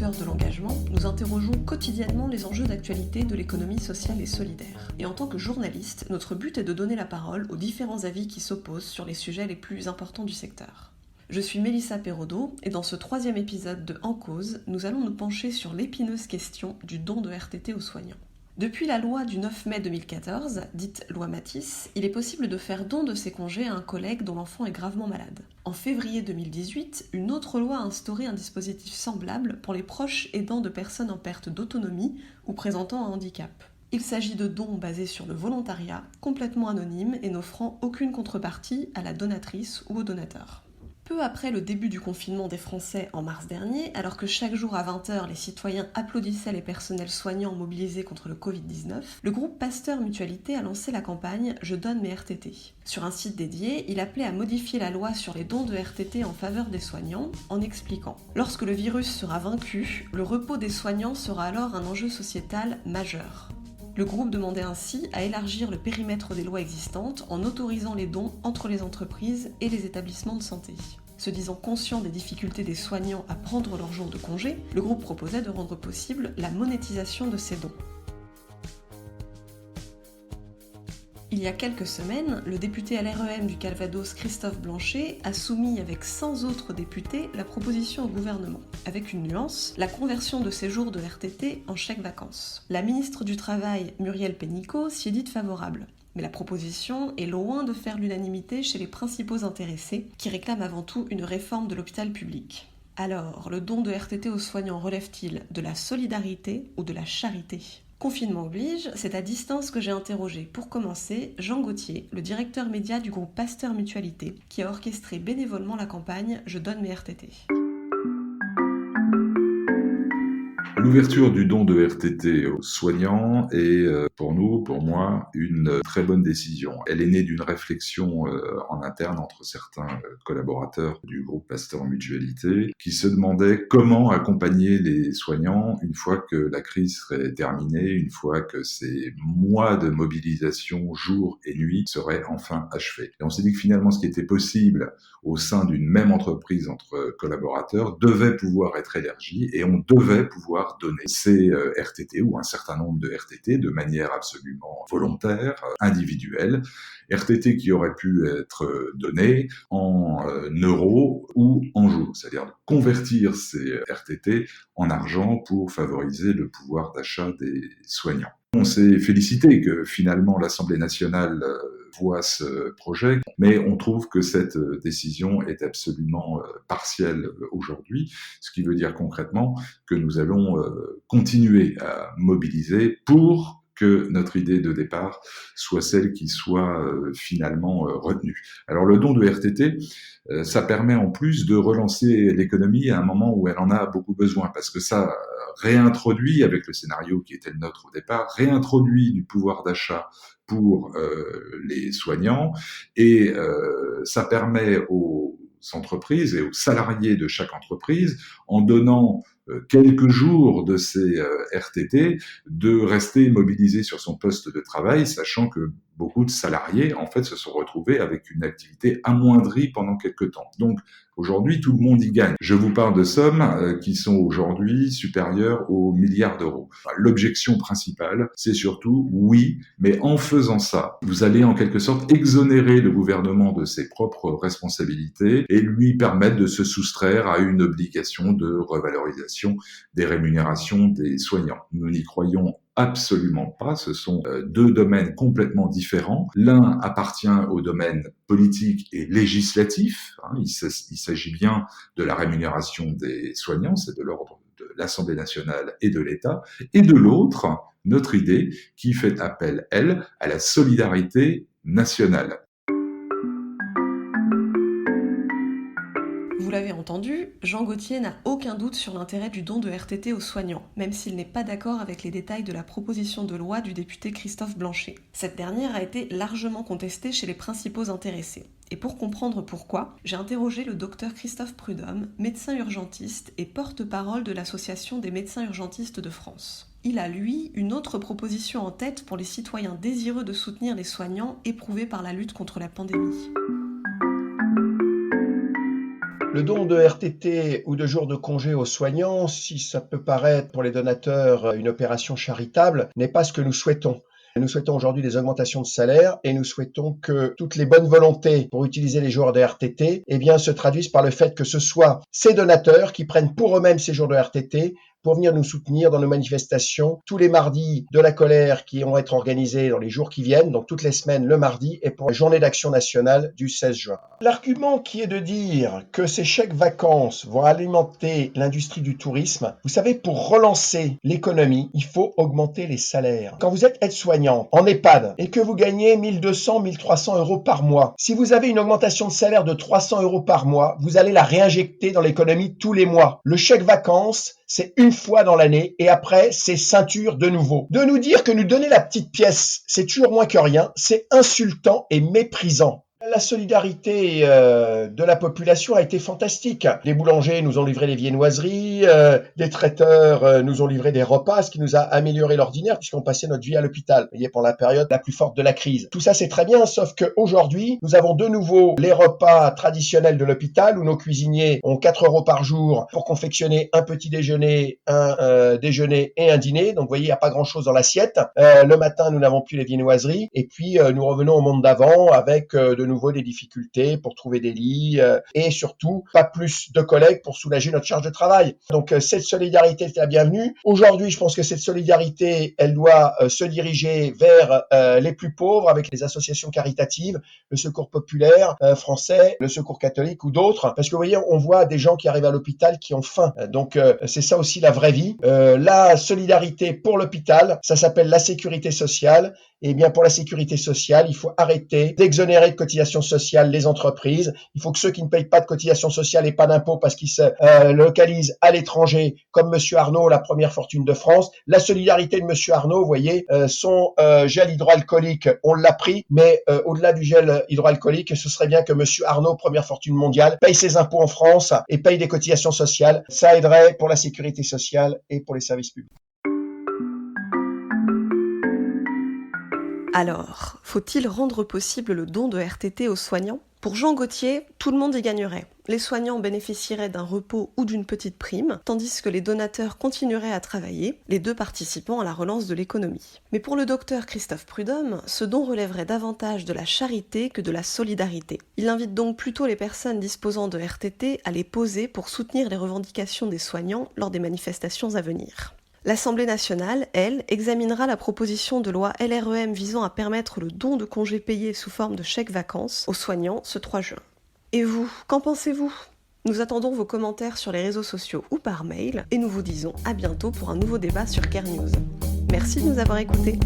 acteurs de l'engagement, nous interrogeons quotidiennement les enjeux d'actualité de l'économie sociale et solidaire. Et en tant que journaliste, notre but est de donner la parole aux différents avis qui s'opposent sur les sujets les plus importants du secteur. Je suis Mélissa Perraudot et dans ce 3e épisode de En Cause, nous allons nous pencher sur l'épineuse question du don de RTT aux soignants. Depuis la loi du 9 mai 2014, dite loi Matisse, il est possible de faire don de ses congés à un collègue dont l'enfant est gravement malade. En février 2018, une autre loi a instauré un dispositif semblable pour les proches aidants de personnes en perte d'autonomie ou présentant un handicap. Il s'agit de dons basés sur le volontariat, complètement anonymes et n'offrant aucune contrepartie à la donatrice ou au donateur. Peu après le début du confinement des Français en mars dernier, alors que chaque jour à 20h, les citoyens applaudissaient les personnels soignants mobilisés contre le Covid-19, le groupe Pasteur Mutualité a lancé la campagne « Je donne mes RTT ». Sur un site dédié, il appelait à modifier la loi sur les dons de RTT en faveur des soignants en expliquant « Lorsque le virus sera vaincu, le repos des soignants sera alors un enjeu sociétal majeur ». Le groupe demandait ainsi à élargir le périmètre des lois existantes en autorisant les dons entre les entreprises et les établissements de santé. Se disant conscient des difficultés des soignants à prendre leurs jours de congé, le groupe proposait de rendre possible la monétisation de ces dons. Il y a quelques semaines, le député LREM du Calvados Christophe Blanchet a soumis avec 100 autres députés la proposition au gouvernement, avec une nuance, la conversion de ces jours de RTT en chèques-vacances. La ministre du Travail, Muriel Pénicaud, s'y est dite favorable. Mais la proposition est loin de faire l'unanimité chez les principaux intéressés, qui réclament avant tout une réforme de l'hôpital public. Alors, le don de RTT aux soignants relève-t-il de la solidarité ou de la charité ? Confinement oblige, c'est à distance que j'ai interrogé, pour commencer, Jean Gauthier, le directeur média du groupe Pasteur Mutualité, qui a orchestré bénévolement la campagne « Je donne mes RTT ». L'ouverture du don de RTT aux soignants est pour moi, une très bonne décision. Elle est née d'une réflexion en interne entre certains collaborateurs du groupe Pasteur Mutualité qui se demandaient comment accompagner les soignants une fois que la crise serait terminée, une fois que ces mois de mobilisation jour et nuit seraient enfin achevés. Et on s'est dit que finalement ce qui était possible au sein d'une même entreprise entre collaborateurs devait pouvoir être élargi et on devait pouvoir donner ces RTT ou un certain nombre de RTT de manière absolument volontaire, individuelle, RTT qui auraient pu être donnés en euros ou en jours, c'est-à-dire convertir ces RTT en argent pour favoriser le pouvoir d'achat des soignants. On s'est félicité que finalement l'Assemblée nationale voit ce projet, mais on trouve que cette décision est absolument partielle aujourd'hui, ce qui veut dire concrètement que nous allons continuer à mobiliser pour que notre idée de départ soit celle qui soit finalement retenue. Alors le don de RTT, ça permet en plus de relancer l'économie à un moment où elle en a beaucoup besoin, parce que ça réintroduit, avec le scénario qui était le nôtre au départ, réintroduit du pouvoir d'achat pour les soignants, et ça permet aux entreprises et aux salariés de chaque entreprise, en donnant quelques jours de ces RTT, de rester mobilisé sur son poste de travail, sachant que beaucoup de salariés, en fait, se sont retrouvés avec une activité amoindrie pendant quelques temps. Donc, aujourd'hui, tout le monde y gagne. Je vous parle de sommes qui sont aujourd'hui supérieures aux milliards d'euros. L'objection principale, c'est surtout, oui, mais en faisant ça, vous allez en quelque sorte exonérer le gouvernement de ses propres responsabilités et lui permettre de se soustraire à une obligation de revalorisation des rémunérations des soignants. Nous n'y croyons absolument pas, ce sont deux domaines complètement différents. L'un appartient au domaine politique et législatif, il s'agit bien de la rémunération des soignants, c'est de l'ordre de l'Assemblée nationale et de l'État, et de l'autre, notre idée qui fait appel, elle, à la solidarité nationale. Vous l'avez entendu, Jean Gauthier n'a aucun doute sur l'intérêt du don de RTT aux soignants, même s'il n'est pas d'accord avec les détails de la proposition de loi du député Christophe Blanchet. Cette dernière a été largement contestée chez les principaux intéressés. Et pour comprendre pourquoi, j'ai interrogé le docteur Christophe Prudhomme, médecin urgentiste et porte-parole de l'Association des médecins urgentistes de France. Il a, lui, une autre proposition en tête pour les citoyens désireux de soutenir les soignants éprouvés par la lutte contre la pandémie. Le don de RTT ou de jours de congé aux soignants, si ça peut paraître pour les donateurs une opération charitable, n'est pas ce que nous souhaitons. Nous souhaitons aujourd'hui des augmentations de salaire et nous souhaitons que toutes les bonnes volontés pour utiliser les jours de RTT se traduisent par le fait que ce soit ces donateurs qui prennent pour eux-mêmes ces jours de RTT pour venir nous soutenir dans nos manifestations tous les mardis de la colère qui vont être organisés dans les jours qui viennent, donc toutes les semaines le mardi et pour la journée d'action nationale du 16 juin. L'argument qui est de dire que ces chèques vacances vont alimenter l'industrie du tourisme, vous savez, pour relancer l'économie, il faut augmenter les salaires. Quand vous êtes aide-soignant en EHPAD et que vous gagnez 1200, 1300 euros par mois, si vous avez une augmentation de salaire de 300 euros par mois, vous allez la réinjecter dans l'économie tous les mois. Le chèque vacances, c'est une fois dans l'année et après, c'est ceinture de nouveau. De nous dire que nous donner la petite pièce, c'est toujours moins que rien, c'est insultant et méprisant. La solidarité de la population a été fantastique. Les boulangers nous ont livré des viennoiseries, les traiteurs nous ont livré des repas, ce qui nous a amélioré l'ordinaire puisqu'on passait notre vie à l'hôpital, vous voyez, pendant la période la plus forte de la crise. Tout ça, c'est très bien, sauf qu'aujourd'hui, nous avons de nouveau les repas traditionnels de l'hôpital où nos cuisiniers ont 4 euros par jour pour confectionner un petit déjeuner, un déjeuner et un dîner. Donc, vous voyez, il n'y a pas grand-chose dans l'assiette. Le matin, nous n'avons plus les viennoiseries et puis nous revenons au monde d'avant avec de nouveau des difficultés pour trouver des lits et surtout pas plus de collègues pour soulager notre charge de travail. Donc cette solidarité est la bienvenue. Aujourd'hui, je pense que cette solidarité, elle doit se diriger vers les plus pauvres avec les associations caritatives, le Secours populaire français, le Secours catholique ou d'autres. Parce que vous voyez, on voit des gens qui arrivent à l'hôpital qui ont faim. Donc c'est ça aussi la vraie vie. La solidarité pour l'hôpital, ça s'appelle la sécurité sociale. Et bien pour la sécurité sociale, il faut arrêter d'exonérer de cotisations sociales les entreprises. Il faut que ceux qui ne payent pas de cotisations sociales et pas d'impôts parce qu'ils se localisent à l'étranger, comme Monsieur Arnaud, la première fortune de France. La solidarité de Monsieur Arnaud, vous voyez, son gel hydroalcoolique, on l'a pris, mais au-delà du gel hydroalcoolique, ce serait bien que Monsieur Arnaud, première fortune mondiale, paye ses impôts en France et paye des cotisations sociales. Ça aiderait pour la sécurité sociale et pour les services publics. Alors, faut-il rendre possible le don de RTT aux soignants ? Pour Jean Gauthier, tout le monde y gagnerait. Les soignants bénéficieraient d'un repos ou d'une petite prime, tandis que les donateurs continueraient à travailler, les deux participant à la relance de l'économie. Mais pour le docteur Christophe Prudhomme, ce don relèverait davantage de la charité que de la solidarité. Il invite donc plutôt les personnes disposant de RTT à les poser pour soutenir les revendications des soignants lors des manifestations à venir. L'Assemblée nationale, elle, examinera la proposition de loi LREM visant à permettre le don de congés payés sous forme de chèques vacances aux soignants ce 3 juin. Et vous, qu'en pensez-vous ? Nous attendons vos commentaires sur les réseaux sociaux ou par mail et nous vous disons à bientôt pour un nouveau débat sur Care News. Merci de nous avoir écoutés.